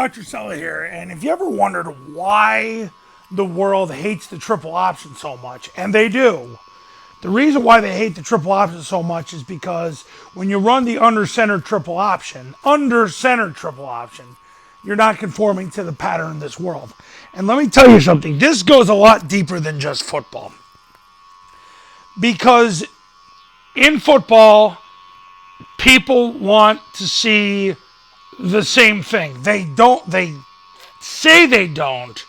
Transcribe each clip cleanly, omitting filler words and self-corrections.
Dr. Sella here, and if you ever wondered why the world hates the triple option so much, and they do, the reason why they hate the triple option so much is because when you run the under center triple option, you're not conforming to the pattern of this world. And let me tell you something, this goes a lot deeper than just football. Because in football, people want to see the same thing. They say they don't,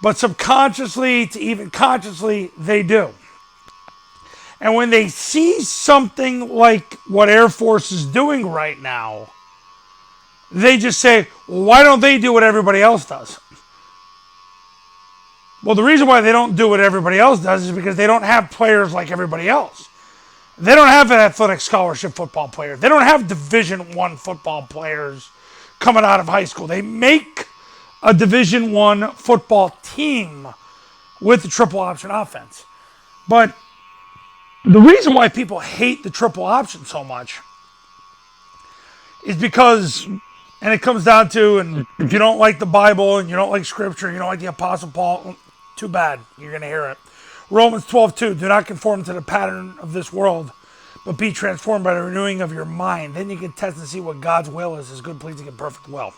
but subconsciously to even consciously, they do. And when they see something like what Air Force is doing right now, they just say, well, why don't they do what everybody else does? Well, the reason why they don't do what everybody else does is because they don't have players like everybody else. They don't have an athletic scholarship football player. They don't have Division I football players coming out of high school. They make a Division I football team with the triple option offense. But the reason why people hate the triple option so much is because, and it comes down to, and if you don't like the Bible and you don't like Scripture, you don't like the Apostle Paul, too bad, you're going to hear it. Romans 12:2, do not conform to the pattern of this world, but be transformed by the renewing of your mind. Then you can test and see what God's will is, his good, pleasing, and perfect will.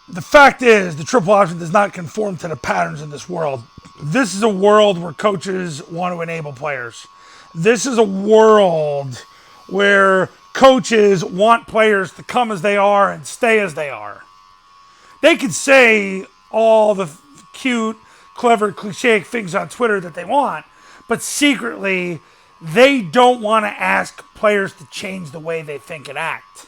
The fact is, the triple option does not conform to the patterns in this world. This is a world where coaches want to enable players. This is a world where coaches want players to come as they are and stay as they are. They can say all the cute, clever, cliche things on Twitter that they want, but secretly, they don't want to ask players to change the way they think and act.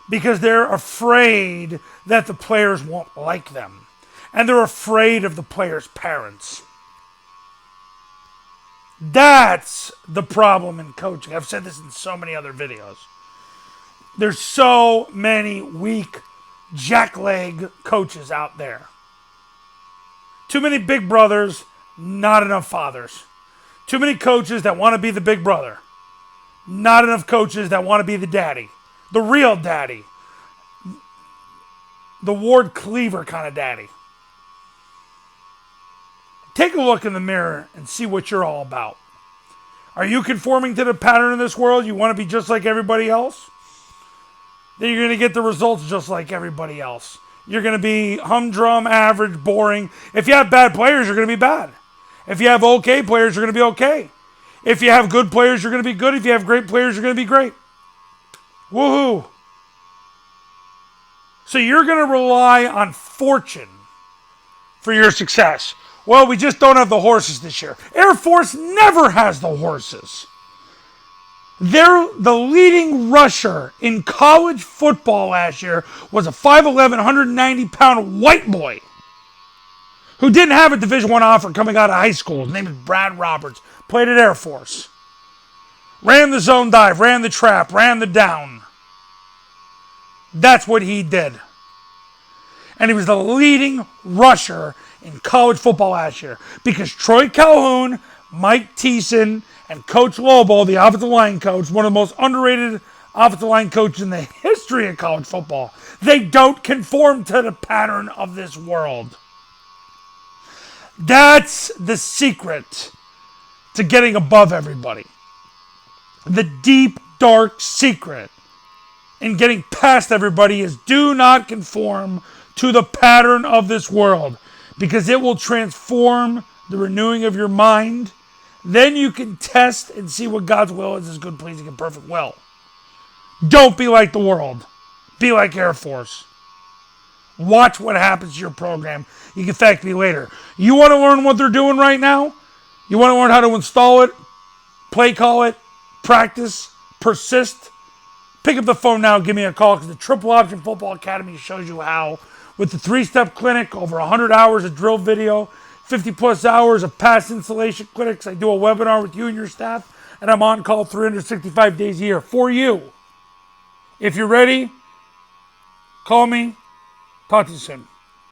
Because they're afraid that the players won't like them. And they're afraid of the players' parents. That's the problem in coaching. I've said this in so many other videos. There's so many weak jackleg coaches out there. Too many big brothers, not enough fathers. Too many coaches that want to be the big brother. Not enough coaches that want to be the daddy. The real daddy. The Ward Cleaver kind of daddy. Take a look in the mirror and see what you're all about. Are you conforming to the pattern of this world? You want to be just like everybody else? Then you're going to get the results just like everybody else. You're going to be humdrum, average, boring. If you have bad players, you're going to be bad. If you have okay players, you're going to be okay. If you have good players, you're going to be good. If you have great players, you're going to be great. Woohoo! So you're going to rely on fortune for your success. Well, we just don't have the horses this year. Air Force never has the horses. They're the leading rusher in college football last year was a 5'11", 190-pound white boy who didn't have a Division I offer coming out of high school. His name is Brad Roberts. Played at Air Force. Ran the zone dive, ran the trap, ran the down. That's what he did. And he was the leading rusher in college football last year because Troy Calhoun, Mike Thiessen, and Coach Lobo, the offensive line coach, one of the most underrated offensive line coaches in the history of college football, they don't conform to the pattern of this world. That's the secret to getting above everybody. The deep, dark secret in getting past everybody is do not conform to the pattern of this world because it will transform the renewing of your mind. Then you can test and see what God's will is, his good, pleasing, and perfect will. Don't be like the world. Be like Air Force. Watch what happens to your program. You can thank me later. You want to learn what they're doing right now? You want to learn how to install it, play call it, practice, persist? Pick up the phone now and give me a call because the Triple Option Football Academy shows you how. With the 3-step clinic, over 100 hours of drill video, 50 plus hours of past installation clinics. I do a webinar with you and your staff, and I'm on call 365 days a year for you. If you're ready, call me. Talk to you soon.